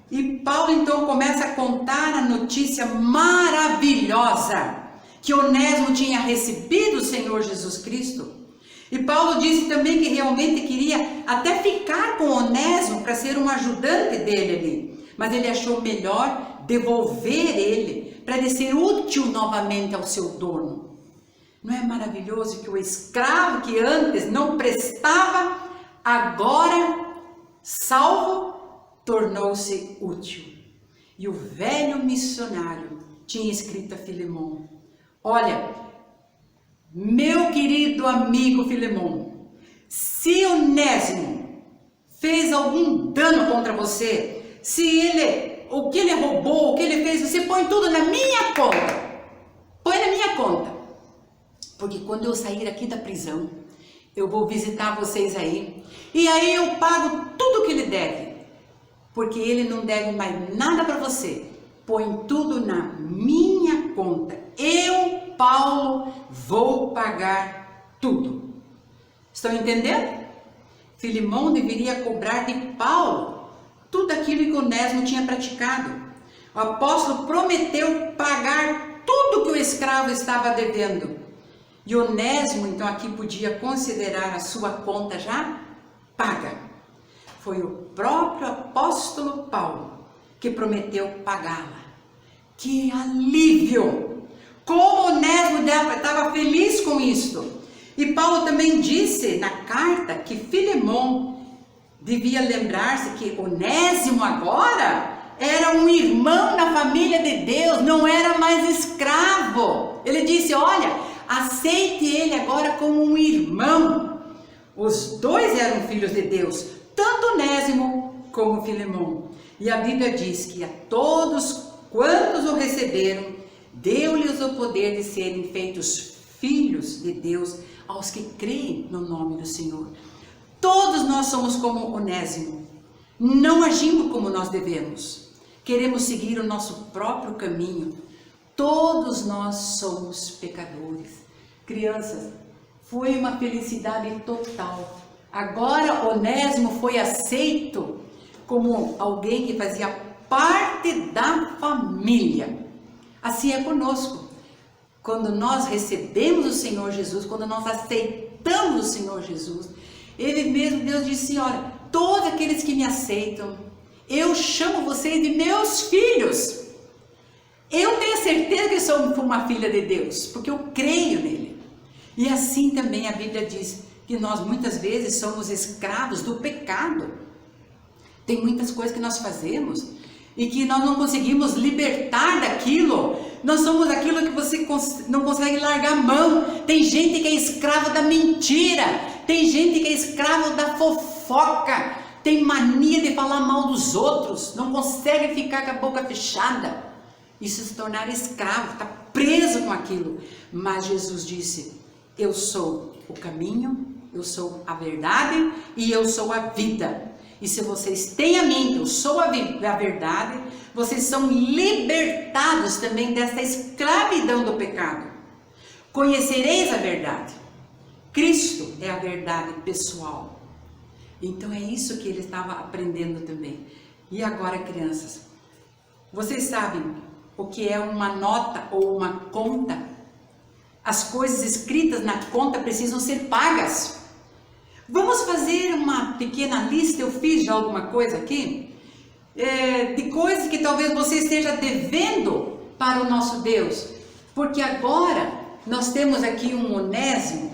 E Paulo então começa a contar a notícia maravilhosa que Onésimo tinha recebido o Senhor Jesus Cristo. E Paulo disse também que realmente queria até ficar com Onésimo para ser um ajudante dele ali. Mas ele achou melhor devolver ele para ele ser útil novamente ao seu dono. Não é maravilhoso que o escravo que antes não prestava, agora, salvo, tornou-se útil. E o velho missionário tinha escrito a Filemão: olha, meu querido amigo Filemão, se Onésimo fez algum dano contra você, o que ele roubou, o que ele fez, você põe tudo na minha conta. Põe na minha conta. Porque quando eu sair aqui da prisão, eu vou visitar vocês aí. E aí eu pago tudo que ele deve. Porque ele não deve mais nada para você. Põe tudo na minha conta. Eu, Paulo, vou pagar tudo. Estão entendendo? Filemão deveria cobrar de Paulo tudo aquilo que Onésimo tinha praticado. O apóstolo prometeu pagar tudo que o escravo estava devendo. E Onésimo, então, aqui podia considerar a sua conta já paga. Foi o próprio apóstolo Paulo que prometeu pagá-la. Que alívio! Como Onésimo estava feliz com isso. E Paulo também disse na carta que Filemão devia lembrar-se que Onésimo agora era um irmão na família de Deus, não era mais escravo. Ele disse, olha, aceite ele agora como um irmão. Os dois eram filhos de Deus, tanto Onésimo como Filemão. E a Bíblia diz que a todos quantos o receberam, deu-lhes o poder de serem feitos filhos de Deus aos que creem no nome do Senhor. Todos nós somos como Onésimo, não agimos como nós devemos, queremos seguir o nosso próprio caminho. Todos nós somos pecadores. Crianças, foi uma felicidade total. Agora Onésimo foi aceito como alguém que fazia parte da família. Assim é conosco. quando nós recebemos o Senhor Jesus, quando nós aceitamos o Senhor Jesus, Ele mesmo, Deus disse, olha, todos aqueles que me aceitam, eu chamo vocês de meus filhos. Eu tenho certeza que eu sou uma filha de Deus, porque eu creio nele. E assim também a Bíblia diz que nós muitas vezes somos escravos do pecado. Tem muitas coisas que nós fazemos e que nós não conseguimos libertar daquilo. Nós somos aquilo que você não consegue largar a mão. Tem gente que é escravo da mentira. Tem gente que é escravo da fofoca. Tem mania de falar mal dos outros. Não consegue ficar com a boca fechada. Isso se tornar escravo, está preso com aquilo. Mas Jesus disse, eu sou o caminho, eu sou a verdade e eu sou a vida. E se vocês têm a mim, eu sou a verdade, vocês são libertados também dessa escravidão do pecado. Conhecereis a verdade. Cristo é a verdade pessoal. Então é isso que ele estava aprendendo também. E agora, crianças, vocês sabem o que é uma nota ou uma conta? As coisas escritas na conta precisam ser pagas. Vamos fazer uma pequena lista, eu fiz já alguma coisa aqui, de coisas que talvez você esteja devendo para o nosso Deus. Porque agora nós temos aqui um Onésimo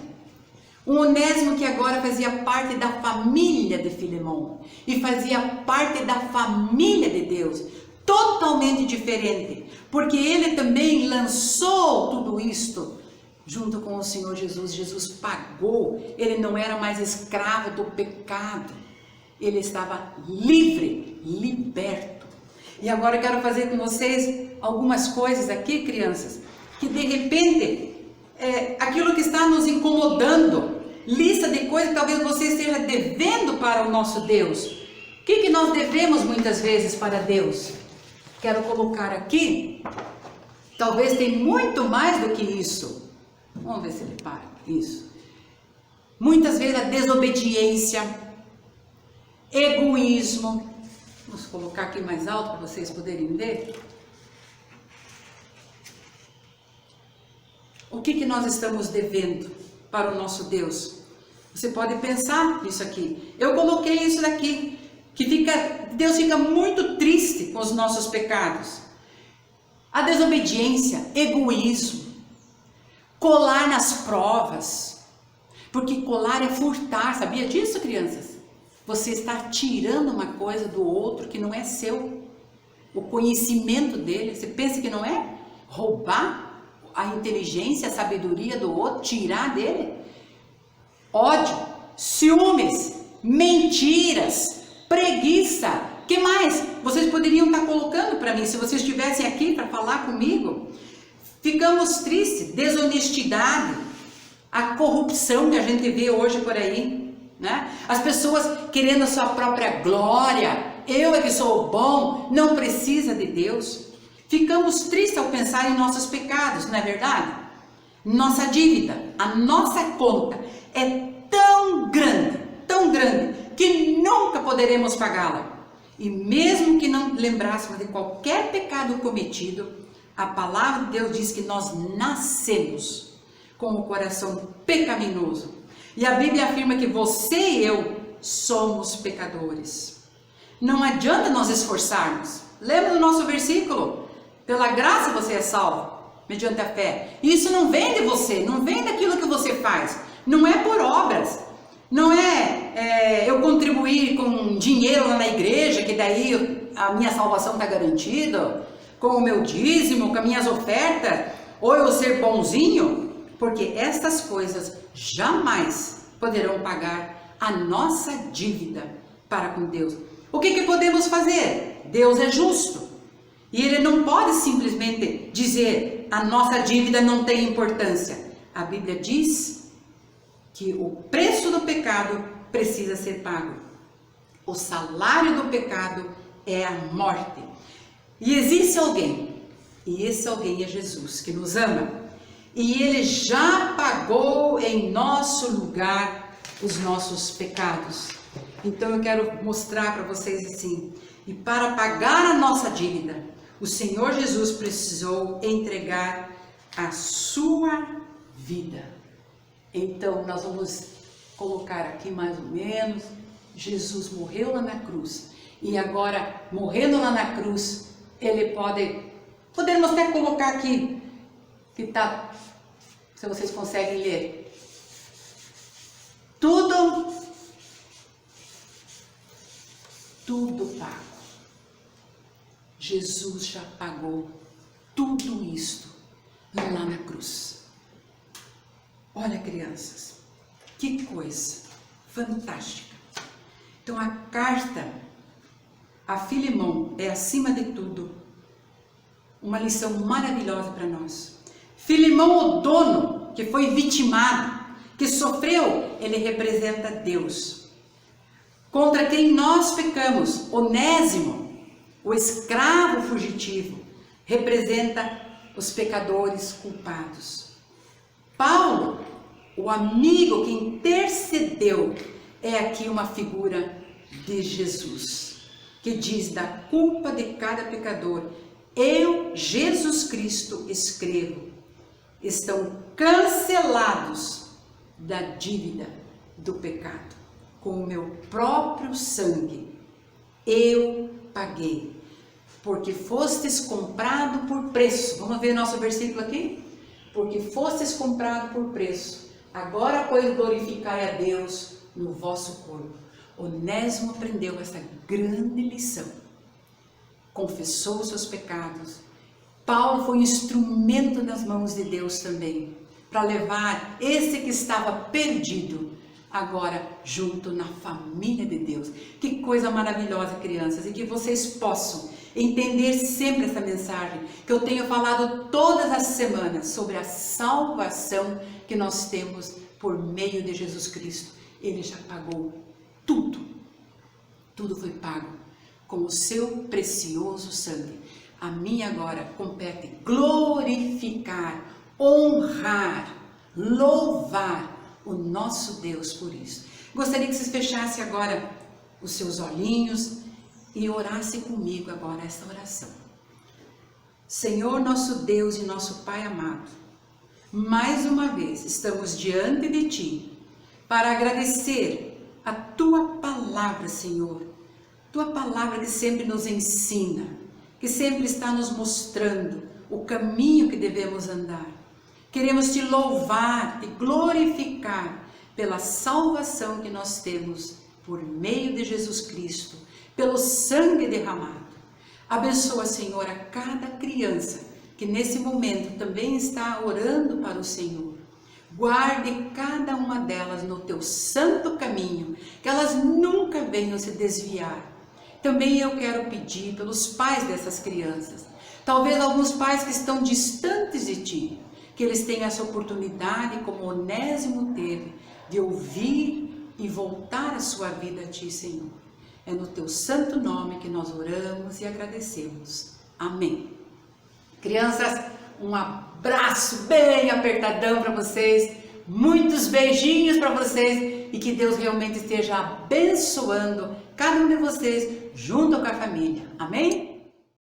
que agora fazia parte da família de Filemão e fazia parte da família de Deus, totalmente diferente, porque ele também lançou tudo isto junto com o Senhor Jesus. Jesus pagou, ele não era mais escravo do pecado, ele estava livre, liberto. E agora eu quero fazer com vocês algumas coisas aqui, crianças, que de repente, aquilo que está nos incomodando, lista de coisas que talvez você esteja devendo para o nosso Deus. O que nós devemos muitas vezes para Deus? Quero colocar aqui, talvez tem muito mais do que isso. Vamos ver se ele para. Isso. Muitas vezes a desobediência, egoísmo. Vamos colocar aqui mais alto para vocês poderem ver. O que nós estamos devendo para o nosso Deus? Você pode pensar nisso aqui. Eu coloquei isso daqui, que Deus fica muito triste com os nossos pecados. A desobediência, egoísmo, colar nas provas, porque colar é furtar, sabia disso, crianças? Você está tirando uma coisa do outro que não é seu, o conhecimento dele. Você pensa que não é? Roubar a inteligência, a sabedoria do outro, tirar dele. Ódio, ciúmes, mentiras, preguiça. Que mais? Vocês poderiam estar colocando para mim, se vocês estivessem aqui para falar comigo. Ficamos tristes, desonestidade, a corrupção que a gente vê hoje por aí, né? As pessoas querendo a sua própria glória, eu é que sou bom, não precisa de Deus. Ficamos tristes ao pensar em nossos pecados, não é verdade? Nossa dívida, a nossa conta é tão grande, que nunca poderemos pagá-la. E mesmo que não lembrássemos de qualquer pecado cometido, a palavra de Deus diz que nós nascemos com o coração pecaminoso. E a Bíblia afirma que você e eu somos pecadores. Não adianta nós esforçarmos. Lembra do nosso versículo? Pela graça você é salvo, mediante a fé. Isso não vem de você, não vem daquilo que você faz. Não é por obras. Não é eu contribuir com dinheiro lá na igreja, que daí a minha salvação está garantida, com o meu dízimo, com as minhas ofertas, ou eu ser bonzinho, porque estas coisas jamais poderão pagar a nossa dívida para com Deus. O que podemos fazer? Deus é justo. E Ele não pode simplesmente dizer, a nossa dívida não tem importância. A Bíblia diz que o preço do pecado precisa ser pago. O salário do pecado é a morte. E existe alguém, e esse alguém é Jesus, que nos ama. E Ele já pagou em nosso lugar os nossos pecados. Então eu quero mostrar para vocês assim, e para pagar a nossa dívida, o Senhor Jesus precisou entregar a sua vida. Então, nós vamos colocar aqui mais ou menos, Jesus morreu lá na cruz, e agora, morrendo lá na cruz, ele podemos até colocar aqui, que tá, se vocês conseguem ler, tudo pago. Jesus já pagou tudo isto lá na cruz. Olha, crianças, que coisa fantástica. Então, a carta a Filemão é, acima de tudo, uma lição maravilhosa para nós. Filemão, o dono, que foi vitimado, que sofreu, ele representa Deus. Contra quem nós pecamos, Onésimo, o escravo fugitivo, representa os pecadores culpados. Paulo, o amigo que intercedeu, é aqui uma figura de Jesus, que diz da culpa de cada pecador, eu, Jesus Cristo, escrevo, estão cancelados da dívida do pecado, com o meu próprio sangue, eu paguei, porque fostes comprado por preço. Vamos ver nosso versículo aqui? Porque fostes comprado por preço, agora, pois, glorificai a Deus no vosso corpo. Onésimo aprendeu essa grande lição, confessou os seus pecados. Paulo foi um instrumento nas mãos de Deus também, para levar esse que estava perdido, agora junto na família de Deus. Que coisa maravilhosa, crianças, e que vocês possam entender sempre essa mensagem, que eu tenho falado todas as semanas, sobre a salvação que nós temos por meio de Jesus Cristo. Ele já pagou tudo, tudo foi pago com o seu precioso sangue. A mim agora compete glorificar, honrar, louvar o nosso Deus por isso. Gostaria que vocês fechassem agora os seus olhinhos e orassem comigo agora essa oração. Senhor, nosso Deus e nosso Pai amado, mais uma vez estamos diante de Ti para agradecer a Tua palavra, Senhor. Tua palavra que sempre nos ensina, que sempre está nos mostrando o caminho que devemos andar. Queremos Te louvar e glorificar pela salvação que nós temos por meio de Jesus Cristo, pelo sangue derramado. Abençoa, Senhor, a cada criança que nesse momento também está orando para o Senhor. Guarde cada uma delas no Teu santo caminho, que elas nunca venham se desviar. Também eu quero pedir pelos pais dessas crianças, talvez alguns pais que estão distantes de Ti, que eles tenham essa oportunidade, como Onésimo teve, de ouvir e voltar a sua vida a Ti, Senhor. É no Teu santo nome que nós oramos e agradecemos. Amém. Crianças, um abraço bem apertadão para vocês, muitos beijinhos para vocês e que Deus realmente esteja abençoando cada um de vocês junto com a família. Amém?